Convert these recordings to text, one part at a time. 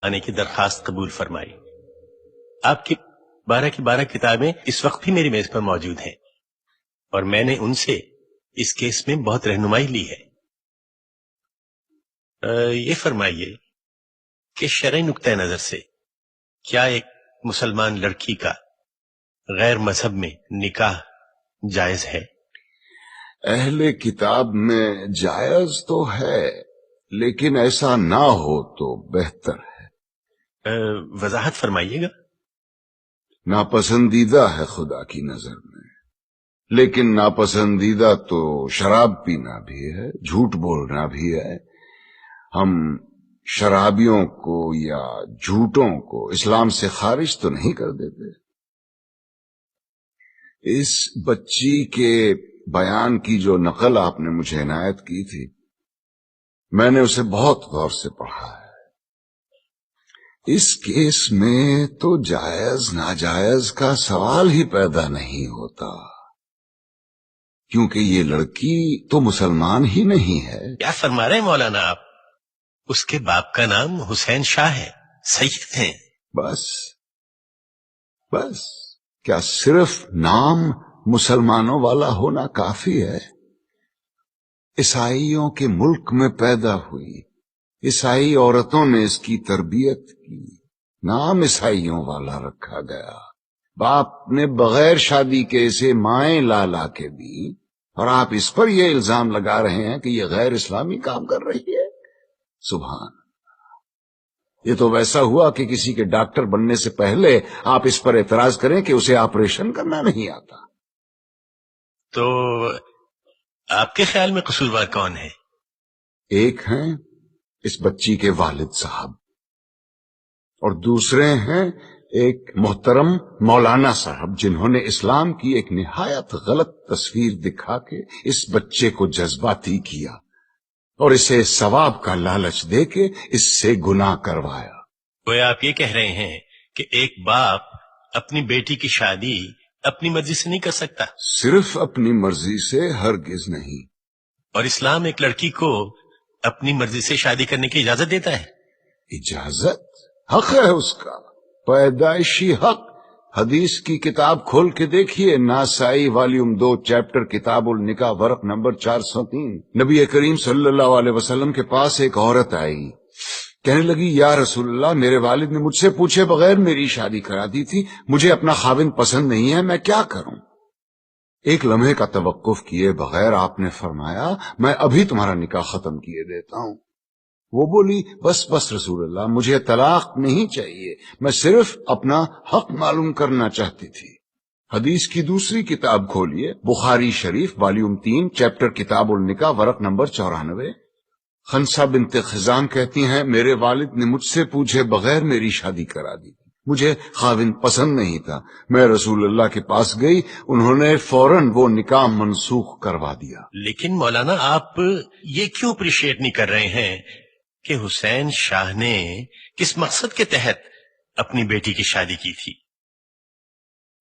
آنے کی درخواست قبول فرمائی۔ آپ کی 12 کی 12 کتابیں اس وقت بھی میری میز پر موجود ہیں اور میں نے ان سے اس کیس میں بہت رہنمائی لی ہے۔ یہ فرمائیے کہ شرعی نقطہ نظر سے کیا ایک مسلمان لڑکی کا غیر مذہب میں نکاح جائز ہے؟ اہل کتاب میں جائز تو ہے، لیکن ایسا نہ ہو تو بہتر ہے۔ وضاحت فرمائیے گا۔ ناپسندیدہ ہے خدا کی نظر میں، لیکن ناپسندیدہ تو شراب پینا بھی ہے، جھوٹ بولنا بھی ہے۔ ہم شرابیوں کو یا جھوٹوں کو اسلام سے خارج تو نہیں کر دیتے۔ اس بچی کے بیان کی جو نقل آپ نے مجھے عنایت کی تھی، میں نے اسے بہت غور سے پڑھا ہے۔ اس کیس میں تو جائز ناجائز کا سوال ہی پیدا نہیں ہوتا، کیونکہ یہ لڑکی تو مسلمان ہی نہیں ہے۔ کیا فرما رہے ہیں مولانا آپ؟ اس کے باپ کا نام حسین شاہ ہے، سید ہیں۔ بس کیا صرف نام مسلمانوں والا ہونا کافی ہے؟ عیسائیوں کے ملک میں پیدا ہوئی، عیسائی عورتوں نے اس کی تربیت کی، نام عیسائیوں والا رکھا گیا، باپ نے بغیر شادی کے اسے مائیں لا کے دی، اور آپ اس پر یہ الزام لگا رہے ہیں کہ یہ غیر اسلامی کام کر رہی ہے۔ سبحان، یہ تو ویسا ہوا کہ کسی کے ڈاکٹر بننے سے پہلے آپ اس پر اعتراض کریں کہ اسے آپریشن کرنا نہیں آتا۔ تو آپ کے خیال میں قصوروار کون ہے؟ ایک ہیں اس بچی کے والد صاحب، اور دوسرے ہیں ایک محترم مولانا صاحب، جنہوں نے اسلام کی ایک نہایت غلط تصویر دکھا کے اس بچے کو جذباتی کیا اور اسے ثواب کا لالچ دے کے اس سے گناہ کروایا۔ گویا آپ یہ کہہ رہے ہیں کہ ایک باپ اپنی بیٹی کی شادی اپنی مرضی سے نہیں کر سکتا؟ صرف اپنی مرضی سے ہرگز نہیں۔ اور اسلام ایک لڑکی کو اپنی مرضی سے شادی کرنے کی اجازت دیتا ہے؟ اجازت؟ حق ہے اس کا، پیدائشی حق۔ حدیث کی کتاب کھول کے دیکھیے، ناسائی والیوم 2 چیپٹر کتاب النکاح ورق نمبر 403۔ نبی کریم صلی اللہ علیہ وسلم کے پاس ایک عورت آئی، کہنے لگی یا رسول اللہ، میرے والد نے مجھ سے پوچھے بغیر میری شادی کرا دی تھی، مجھے اپنا خاوند پسند نہیں ہے، میں کیا کروں؟ ایک لمحے کا توقف کیے بغیر آپ نے فرمایا میں ابھی تمہارا نکاح ختم کیے دیتا ہوں۔ وہ بولی بس رسول اللہ، مجھے طلاق نہیں چاہیے، میں صرف اپنا حق معلوم کرنا چاہتی تھی۔ حدیث کی دوسری کتاب کھولیے، بخاری شریف والیوم 3 چیپٹر کتاب النکاح ورق نمبر 94۔ خنسا بنت خزام کہتی ہیں میرے والد نے مجھ سے پوچھے بغیر میری شادی کرا دی، مجھے خاوند پسند نہیں تھا، میں رسول اللہ کے پاس گئی، انہوں نے فوراً وہ نکاح منسوخ کروا دیا۔ لیکن مولانا آپ یہ کیوں اپریشیٹ نہیں کر رہے ہیں کہ حسین شاہ نے کس مقصد کے تحت اپنی بیٹی کی شادی کی تھی؟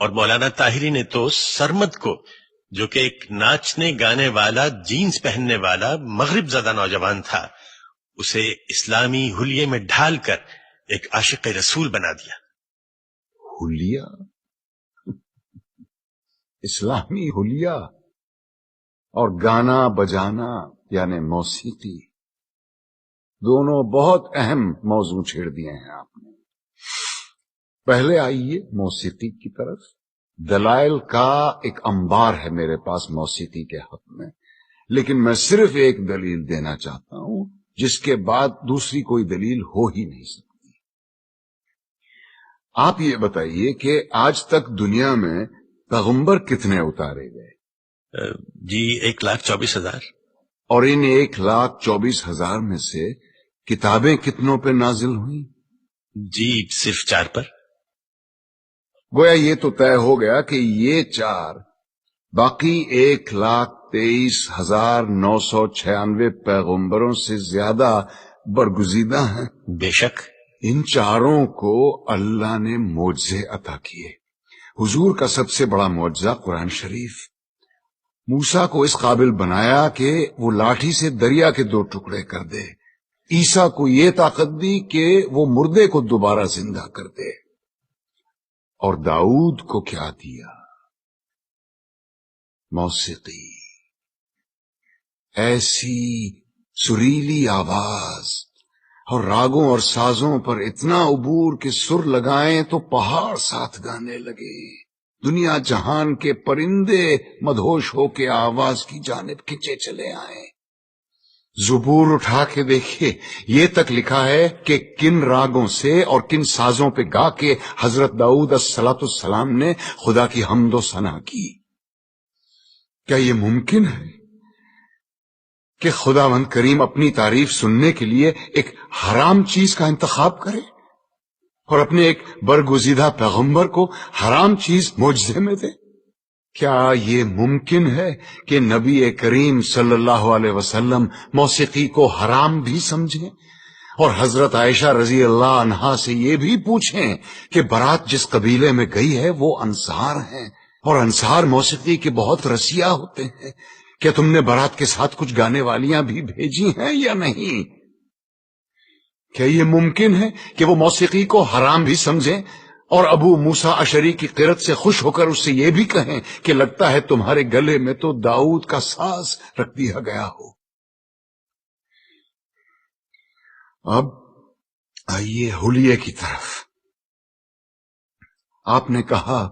اور مولانا طاہری نے تو سرمد کو، جو کہ ایک ناچنے گانے والا، جینز پہننے والا مغرب زدہ نوجوان تھا، اسے اسلامی حلیے میں ڈھال کر ایک عاشق رسول بنا دیا۔ حلیہ؟ اسلامی حلیہ اور گانا بجانا یعنی موسیقی، دونوں بہت اہم موضوع چھیڑ دیے ہیں آپ نے۔ پہلے آئیے موسیقی کی طرف۔ دلائل کا ایک انبار ہے میرے پاس موسیقی کے حق میں، لیکن میں صرف ایک دلیل دینا چاہتا ہوں جس کے بعد دوسری کوئی دلیل ہو ہی نہیں سکتی۔ آپ یہ بتائیے کہ آج تک دنیا میں پیغمبر کتنے اتارے گئے؟ جی 1,24,000۔ اور ان 1,24,000 میں سے کتابیں کتنوں پہ نازل ہوئیں؟ جی صرف 4 پر۔ گویا یہ تو طے ہو گیا کہ یہ 4 باقی 1,23,996 پیغمبروں سے زیادہ برگزیدہ ہیں۔ بے شک ان 4 کو اللہ نے معجزے عطا کیے۔ حضور کا سب سے بڑا معجزہ قرآن شریف، موسیٰ کو اس قابل بنایا کہ وہ لاٹھی سے دریا کے 2 ٹکڑے کر دے، عیسیٰ کو یہ طاقت دی کہ وہ مردے کو دوبارہ زندہ کر دے، اور داؤد کو کیا دیا؟ موسیقی، ایسی سریلی آواز اور راگوں اور سازوں پر اتنا عبور کہ سر لگائیں تو پہاڑ ساتھ گانے لگے، دنیا جہان کے پرندے مدہوش ہو کے آواز کی جانب کھنچے چلے آئیں۔ زبور اٹھا کے دیکھیے، یہ تک لکھا ہے کہ کن راگوں سے اور کن سازوں پہ گا کے حضرت داؤد الصلاۃ السلام نے خدا کی حمد و ثنا کی۔ کیا یہ ممکن ہے کہ خداوند کریم اپنی تعریف سننے کے لیے ایک حرام چیز کا انتخاب کرے اور اپنے ایک برگزیدہ پیغمبر کو حرام چیز معجزے میں دے؟ کیا یہ ممکن ہے کہ نبی کریم صلی اللہ علیہ وسلم موسیقی کو حرام بھی سمجھیں اور حضرت عائشہ رضی اللہ عنہا سے یہ بھی پوچھیں کہ برات جس قبیلے میں گئی ہے وہ انصار ہیں اور انصار موسیقی کے بہت رسیا ہوتے ہیں، کیا تم نے برات کے ساتھ کچھ گانے والیاں بھی بھیجی ہیں یا نہیں؟ کیا یہ ممکن ہے کہ وہ موسیقی کو حرام بھی سمجھیں اور ابو موسیٰ اشعری کی قرت سے خوش ہو کر اس سے یہ بھی کہیں کہ لگتا ہے تمہارے گلے میں تو داؤد کا ساز رکھ دیا گیا ہو؟ اب آئیے حلیے کی طرف۔ آپ نے کہا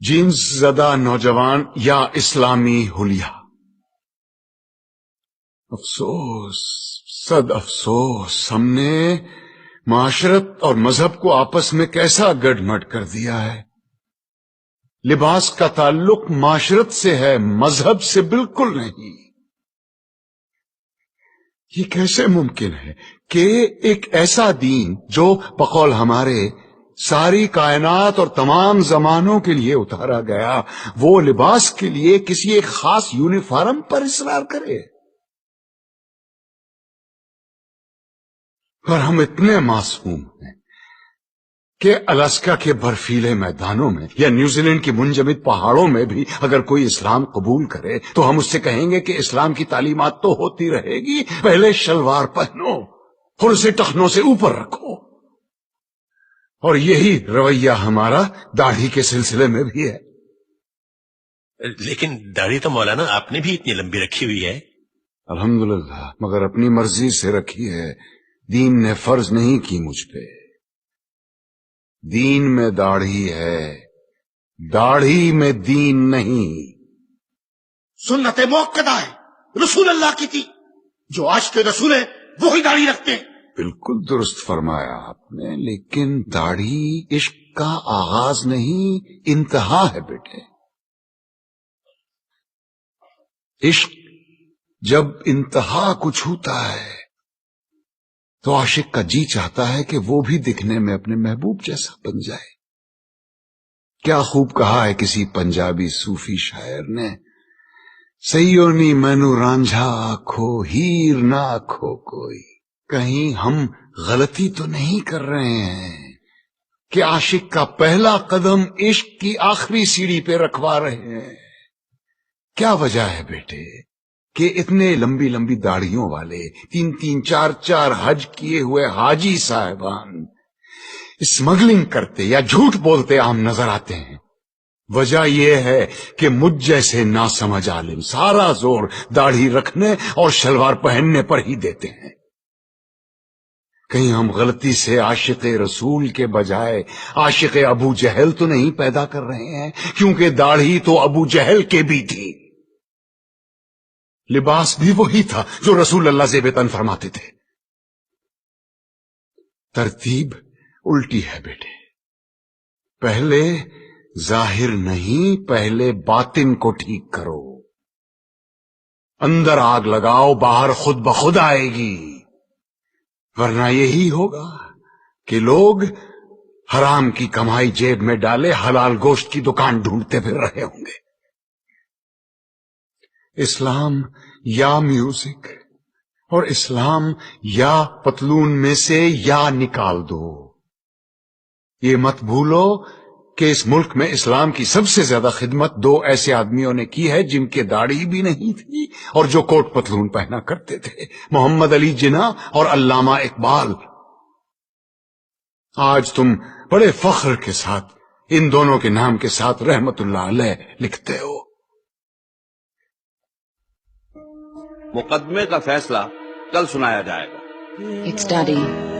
جینس زدہ نوجوان یا اسلامی حلیہ۔ افسوس، صد افسوس، ہم نے معاشرت اور مذہب کو آپس میں کیسا گڈ مڈ کر دیا ہے۔ لباس کا تعلق معاشرت سے ہے، مذہب سے بالکل نہیں۔ یہ کیسے ممکن ہے کہ ایک ایسا دین جو بقول ہمارے ساری کائنات اور تمام زمانوں کے لیے اتارا گیا، وہ لباس کے لیے کسی ایک خاص یونیفارم پر اصرار کرے؟ اور ہم اتنے معصوم ہیں کہ الاسکا کے برفیلے میدانوں میں یا نیوزی لینڈ کی منجمد پہاڑوں میں بھی اگر کوئی اسلام قبول کرے تو ہم اس سے کہیں گے کہ اسلام کی تعلیمات تو ہوتی رہے گی، پہلے شلوار پہنو اور اسے ٹخنوں سے اوپر رکھو۔ اور یہی رویہ ہمارا داڑھی کے سلسلے میں بھی ہے۔ لیکن داڑھی تو مولانا آپ نے بھی اتنی لمبی رکھی ہوئی ہے۔ الحمدللہ، مگر اپنی مرضی سے رکھی ہے، دین نے فرض نہیں کی مجھ پہ۔ دین میں داڑھی ہے، داڑھی میں دین نہیں۔ سنت موقدہ ہے، رسول اللہ کی تھی، جو عاشق رسول ہے وہی داڑھی رکھتے ہیں۔ بالکل درست فرمایا آپ نے، لیکن داڑھی عشق کا آغاز نہیں، انتہا ہے بیٹے۔ عشق جب انتہا کو چھوتا ہے تو عاشق کا جی چاہتا ہے کہ وہ بھی دکھنے میں اپنے محبوب جیسا بن جائے۔ کیا خوب کہا ہے کسی پنجابی صوفی شاعر نے، سیونی مینو رانجھا آکھو ہیر نہ آکھو کوئی۔ کہیں ہم غلطی تو نہیں کر رہے ہیں کہ عاشق کا پہلا قدم عشق کی آخری سیڑھی پہ رکھوا رہے ہیں؟ کیا وجہ ہے بیٹے کہ اتنے لمبی لمبی داڑھیوں والے 3-3 4-4 حج کیے ہوئے حاجی صاحبان اسمگلنگ کرتے یا جھوٹ بولتے عام نظر آتے ہیں؟ وجہ یہ ہے کہ مجھ جیسے ناسمجھ عالم سارا زور داڑھی رکھنے اور شلوار پہننے پر ہی دیتے ہیں۔ کہیں ہم غلطی سے عاشق رسول کے بجائے عاشق ابو جہل تو نہیں پیدا کر رہے ہیں؟ کیونکہ داڑھی تو ابو جہل کے بھی تھی، لباس بھی وہی تھا جو رسول اللہ زیب تن فرماتے تھے۔ ترتیب الٹی ہے بیٹے، پہلے ظاہر نہیں، پہلے باطن کو ٹھیک کرو۔ اندر آگ لگاؤ، باہر خود بخود آئے گی، ورنہ یہی ہوگا کہ لوگ حرام کی کمائی جیب میں ڈالے حلال گوشت کی دکان ڈھونڈتے پھر رہے ہوں گے۔ اسلام یا میوزک اور اسلام یا پتلون میں سے یا نکال دو۔ یہ مت بھولو کہ اس ملک میں اسلام کی سب سے زیادہ خدمت دو ایسے آدمیوں نے کی ہے جن کے داڑھی بھی نہیں تھی اور جو کوٹ پتلون پہنا کرتے تھے، محمد علی جناح اور علامہ اقبال۔ آج تم بڑے فخر کے ساتھ ان دونوں کے نام کے ساتھ رحمت اللہ علیہ لکھتے ہو۔ مقدمے کا فیصلہ کل سنایا جائے گا۔ It's Daddy.